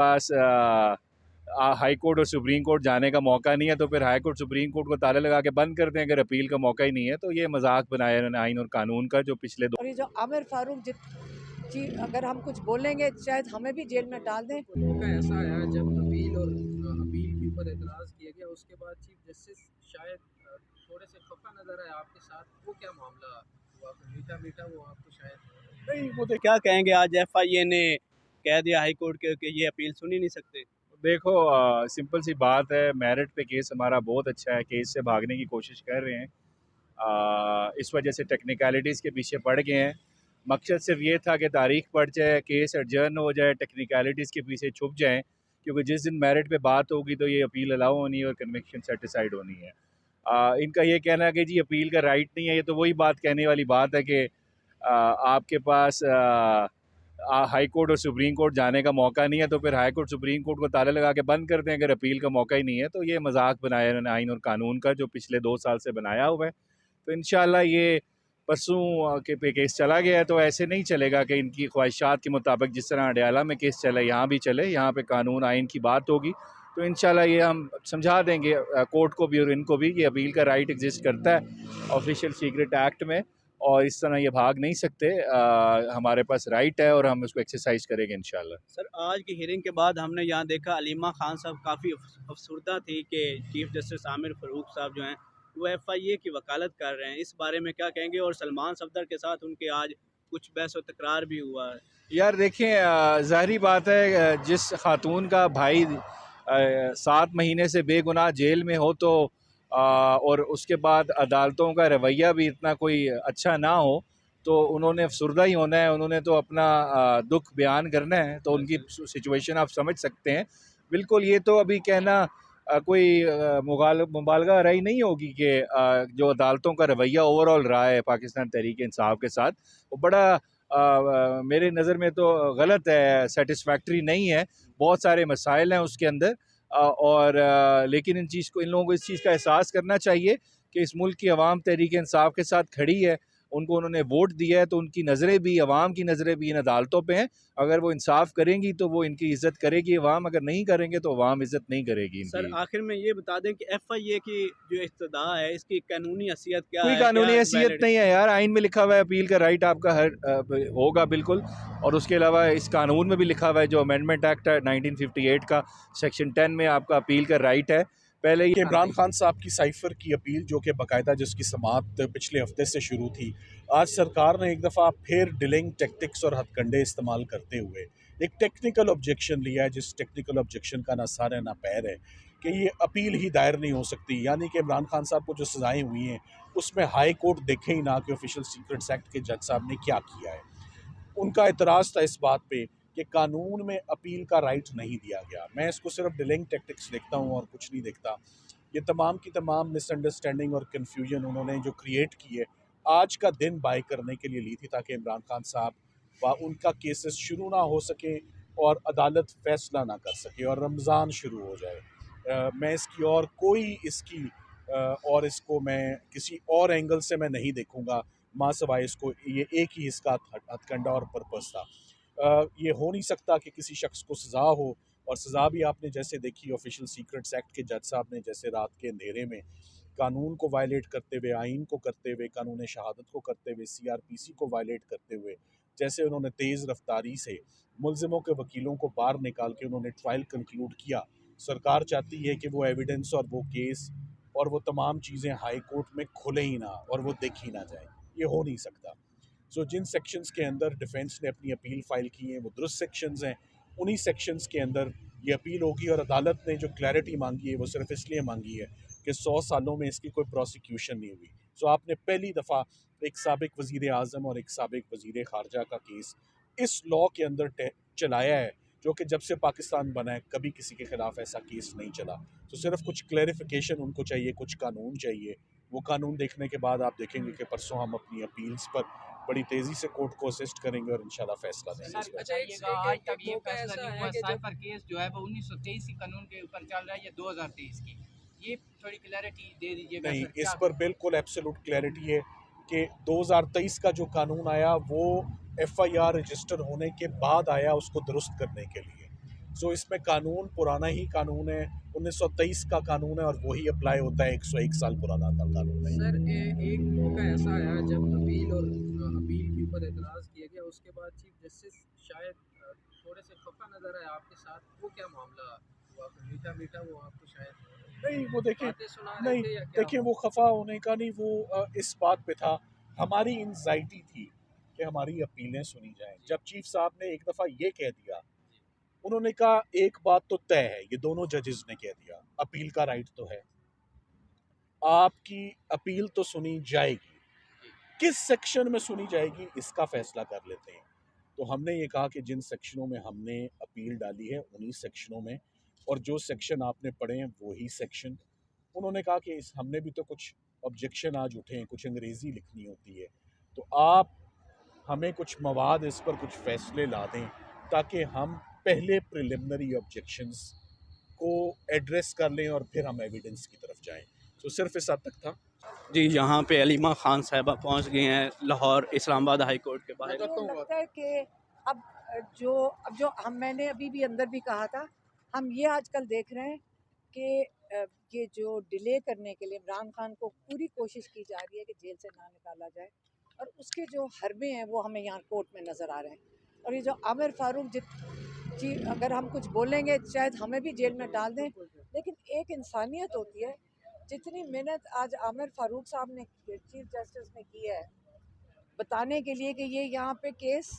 पास high court और supreme court जाने का मौका नहीं है, तो फिर हाई कोर्ट सुप्रीम कोर्ट को ताले लगा के बंद कर दें अगर अपील का मौका ही नहीं है। तो ये मजाक बनाया इन्होंने आइन और कानून का, जो पिछले और ये जो आमिर फारूक जी, अगर हम कुछ बोलेंगे शायद हमें भी जेल में डाल दें। मौका ऐसा आया जब अपील के ऊपर एतराज़ किया गया, उसके बाद चीफ जस्टिस शायद थोड़े से खफा नजर आए आपके साथ। वो क्या मामला हुआ? मीठा मीठा वो आपको शायद नहीं, वो तो क्या कहेंगे, आज एफआईए ने कह दिया हाई कोर्ट के कि ये अपील सुन ही नहीं सकते। देखो, सिंपल सी बात है, मेरिट पे केस हमारा बहुत अच्छा है, केस से भागने की कोशिश कर रहे हैं। इस वजह से टेक्निकलिटीज़ के पीछे पड़ गए हैं। मकसद सिर्फ ये था कि तारीख बढ़ जाए, केस एडजर्न हो जाए, टेक्निकलिटीज़ के पीछे छुप जाएं, क्योंकि जिस दिन मेरिट पे बात होगी तो ये अपील अलाउ होनी है और कन्विक्शन सेटिसाइड होनी है। इनका ये कहना है कि जी अपील का राइट नहीं है, ये तो वही बात कहने वाली बात है कि आपके पास हाई कोर्ट और सुप्रीम कोर्ट जाने का मौका नहीं है, तो फिर हाई कोर्ट सुप्रीम कोर्ट को ताले लगा के बंद कर दें अगर अपील का मौका ही नहीं है। तो ये मजाक बनाया इन्होंने आइन और कानून का, जो पिछले 2 साल से बनाया हुआ है। तो इंशाल्लाह ये परसों के पे केस चला गया है, तो ऐसे नहीं चलेगा कि इनकी ख्वाहिशात के मुताबिक जिस तरह अडयाला में केस चले यहाँ भी चले। यहाँ पे कानून आइन की बात होगी, तो इंशाल्लाह ये हम समझा देंगे कोर्ट को भी और इनको भी कि अपील का राइट एग्जिस्ट करता है ऑफिशियल सीक्रेट एक्ट में, और इस तरह ये भाग नहीं सकते। हमारे पास राइट है और हम उसको एक्सरसाइज करेंगे इंशाल्लाह। सर, आज की हियरिंग के बाद हमने यहाँ देखा अलीमा खान साहब काफ़ी अफसरदा थी कि चीफ जस्टिस आमिर फारूक साहब जो हैं वो एफआईए की वकालत कर रहे हैं। इस बारे में क्या कहेंगे? और सलमान सफदर के साथ उनके आज कुछ बहस व तकरार भी हुआ है। यार देखें, ज़ाहिरी बात है, जिस खातून का भाई 7 महीने से बेगुनाह जेल में हो, तो और उसके बाद अदालतों का रवैया भी इतना कोई अच्छा ना हो, तो उन्होंने अफसरदा ही होना है। उन्होंने तो अपना दुख बयान करना है, तो उनकी सिचुएशन आप समझ सकते हैं। बिल्कुल, ये तो अभी कहना कोई मुबालगा रही नहीं होगी कि जो अदालतों का रवैया ओवरऑल रहा है पाकिस्तान तहरीक इंसाफ के साथ, वो बड़ा मेरे नज़र में तो गलत है, सेटिस्फैक्ट्री नहीं है। बहुत सारे मसाइल हैं उसके अंदर, और लेकिन इन लोगों को इस चीज़ का एहसास करना चाहिए कि इस मुल्क की अवाम तहरीक इंसाफ के साथ खड़ी है। उनको उन्होंने वोट दिया है, तो उनकी नज़रें भी, अवाम की नज़रें भी इन अदालतों पे हैं। अगर वो इंसाफ करेंगी तो वो इनकी इज़्ज़त करेगी अवाम, अगर नहीं करेंगे तो अवाम इज़्ज़त नहीं करेगी सर, इनकी। आखिर में ये बता दें कि एफआईए की जो इस्तदा है इसकी कानूनी हैसियत क्या कोई है? कानूनी क्या हैसियत वैलिड? नहीं है यार, आइन में लिखा हुआ है अपील का राइट आपका होगा बिल्कुल। और उसके अलावा इस कानून में भी लिखा हुआ है, जो अमेंडमेंट एक्ट है 1958 का, सेक्शन 10 में आपका अपील का राइट है। पहले कि इमरान खान साहब की साइफर की अपील, जो कि बाकायदा जिसकी समाअत पिछले हफ्ते से शुरू थी, आज सरकार ने एक दफ़ा फिर डिलेइंग टैक्टिक्स और हथकंडे इस्तेमाल करते हुए एक टेक्निकल ऑब्जेक्शन लिया है, जिस टेक्निकल ऑब्जेक्शन का ना सर है ना पैर है, कि ये अपील ही दायर नहीं हो सकती। यानी कि इमरान खान साहब को जो सज़ाएँ हुई हैं उसमें हाई कोर्ट देखे ही ना कि ऑफिशियल सीक्रेट्स एक्ट के जज साहब ने क्या किया है। उनका एतराज़ था इस बात पे कि कानून में अपील का राइट नहीं दिया गया। मैं इसको सिर्फ डिलेइंग टैक्टिक्स देखता हूँ और कुछ नहीं देखता। ये तमाम की तमाम मिसअंडरस्टैंडिंग और कन्फ्यूजन उन्होंने जो क्रिएट की है, आज का दिन बाय करने के लिए ली थी, ताकि इमरान खान साहब व उनका केसेस शुरू ना हो सके और अदालत फ़ैसला ना कर सके और रमज़ान शुरू हो जाए। मैं इसकी और कोई इसकी और इसको मैं किसी और एंगल से मैं नहीं देखूँगा, माँ सवाए इसको ये एक ही इसका हथकंडा और पर्पस था। ये हो नहीं सकता कि किसी शख्स को सज़ा हो, और सज़ा भी आपने जैसे देखी ऑफिशियल सीक्रेट्स एक्ट के जज साहब ने, जैसे रात के अंधेरे में कानून को वायलेट करते हुए, आइन को करते हुए, कानून शहादत को करते हुए, सीआरपीसी को वायलेट करते हुए, जैसे उन्होंने तेज़ रफ्तारी से मुलजिमों के वकीलों को बाहर निकाल के उन्होंने ट्रायल कंक्लूड किया। सरकार चाहती है कि वो एविडेंस और वो केस और वो तमाम चीज़ें हाई कोर्ट में खुले ही ना और वो देखी ना जाए। ये हो नहीं सकता। सो जिन सेक्शंस के अंदर डिफेंस ने अपनी अपील फाइल की है वो दुरुस्त सेक्शंस हैं, उन्हीं सेक्शंस के अंदर ये अपील होगी। और अदालत ने जो क्लैरिटी मांगी है वो सिर्फ इसलिए मांगी है कि 100 सालों में इसकी कोई प्रोसिक्यूशन नहीं हुई। सो आपने पहली दफ़ा एक साबिक वज़ीर आज़म और एक साबिक वज़ीर ख़ारजा का केस इस लॉ के अंदर चलाया है, जो कि जब से पाकिस्तान बना है कभी किसी के ख़िलाफ़ ऐसा केस नहीं चला। तो सिर्फ कुछ क्लैरिफिकेशन उनको चाहिए, कुछ कानून चाहिए। वो कानून देखने के बाद आप देखेंगे कि परसों हम अपनी अपील्स पर बड़ी तेज़ी से कोर्ट को असिस्ट करेंगे और इंशाल्लाह फैसला देंगे। सर, बताइएगा, आज तक ये फैसला नहीं हुआ। साइफर केस जो है वो 1923 की कानून के ऊपर चल रहा है या 2023 की? ये थोड़ी क्लैरिटी दे दीजिएगा। नहीं, सर, इस पर बिल्कुल एब्सोल्यूट क्लैरिटी है कि 2023 का जो कानून आया वो एफआईआर रजिस्टर होने के बाद आया, उसको दुरुस्त करने के लिए। सो इसमें कानून पुराना ही कानून है, 1923 का कानून है और वही अप्लाई होता है, 101 साल पुराना था कानून है। सर एक मौका ऐसा आया जब अपील के ऊपर एतराज़ किया गया, उसके बाद चीफ जस्टिस शायद थोड़े से खफा नज़र आए आपके साथ, वो क्या मामला हुआ? मीठा मीठा वो आपको शायद नहीं वो देखिए, बातें सुना रहे नहीं थे या क्या? देखिए वो खफा होने का नहीं, वो इस बात पे था, हमारी एंजाइटी थी कि हमारी अपीलें सुनी जाएं। जब चीफ साहब ने एक दफ़ा ये कह दिया, उन्होंने कहा एक बात तो तय है, ये दोनों जजेस ने कह दिया, अपील का राइट तो है, आपकी अपील तो सुनी जाएगी, किस सेक्शन में सुनी जाएगी इसका फैसला कर लेते हैं। तो हमने ये कहा कि जिन सेक्शनों में हमने अपील डाली है उन्हीं सेक्शनों में, और जो सेक्शन आपने पढ़े हैं वही सेक्शन। उन्होंने कहा कि इस हमने भी तो कुछ ऑब्जेक्शन आज उठे हैं, कुछ अंग्रेज़ी लिखनी होती है, तो आप हमें कुछ मवाद इस पर कुछ फैसले ला दें ताकि हम पहले प्रिलिमिनरी ऑब्जेक्शंस को एड्रेस कर लें और फिर हम एविडेंस की तरफ जाएं। तो सिर्फ इस हद तक था। जी, यहाँ पे अलीमा खान साहिबा पहुँच गई हैं लाहौर इस्लामाबाद हाई कोर्ट के बाहर। मुझे लगता है कि अब जो हम मैंने अभी भी अंदर भी कहा था, हम ये आजकल देख रहे हैं कि ये जो डिले करने के लिए इमरान खान को पूरी कोशिश की जा रही है कि जेल से ना निकाला जाए, और उसके जो हरबे हैं वो हमें यहाँ कोर्ट में नज़र आ रहे हैं। और ये जो आमिर फारूक जी, अगर हम कुछ बोलेंगे शायद हमें भी जेल में डाल दें, लेकिन एक इंसानियत होती है। जितनी मेहनत आज आमिर फारूक साहब ने चीफ जस्टिस ने की है बताने के लिए कि ये यहाँ पे केस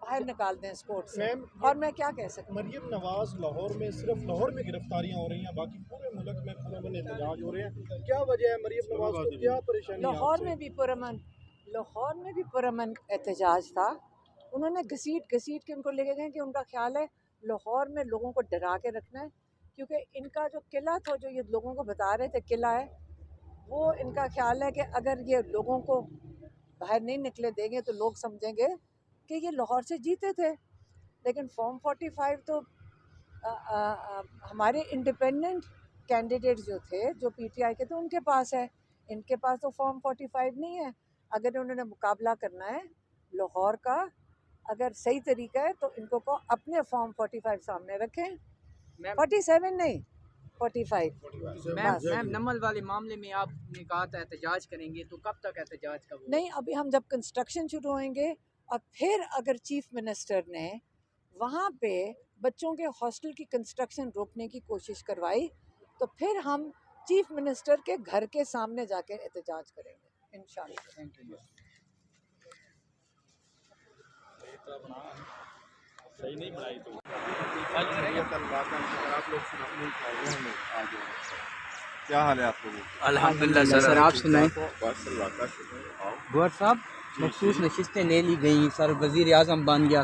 बाहर निकाल दें इस कोर्ट से, और मैं क्या कह सकती हूँ। मरियम नवाज लाहौर में, सिर्फ लाहौर में गिरफ्तारियां हो रही हैं, बाकी पूरे मुल्क में पुरअमन एहतजाज हो रहे हैं, क्या वजह है? मरियम नवाज को क्या परेशानी? लाहौर में भी पुरअमन एहतजाज था। उन्होंने घसीट के उनको लेके गए कि उनका ख्याल है लाहौर में लोगों को डरा के रखना है, क्योंकि इनका जो किला था, जो ये लोगों को बता रहे थे किला है, वो इनका ख्याल है कि अगर ये लोगों को बाहर नहीं निकले देंगे तो लोग समझेंगे कि ये लाहौर से जीते थे। लेकिन फॉर्म 45 तो हमारे इंडिपेंडेंट कैंडिडेट जो थे, जो पीटीआई के थे, उनके पास है। इनके पास तो फॉर्म 45 नहीं है। अगर उन्होंने मुकाबला करना है लाहौर का, अगर सही तरीका है तो इनको को अपने फॉर्म 45 सामने रखें, 47 नहीं 45। मैम नमल वाले मामले में आपने कहा था एहतजाज करेंगे, तो कब तक एहतजाज का? नहीं, अभी हम जब कंस्ट्रक्शन शुरू होंगे और फिर अगर चीफ मिनिस्टर ने वहाँ पे बच्चों के हॉस्टल की कंस्ट्रक्शन रोकने की कोशिश करवाई, तो फिर हम चीफ मिनिस्टर के घर के सामने जाके एहतजाज करेंगे इंशाल्लाह। सही नहीं बनाई तो क्या हाल है आप लोगों? अल्हम्दुलिल्लाह सर, आप सुनाएं। गौर साहब, मखसूस नशिस्तें ले ली गई, सर वज़ीर आज़म बन गया।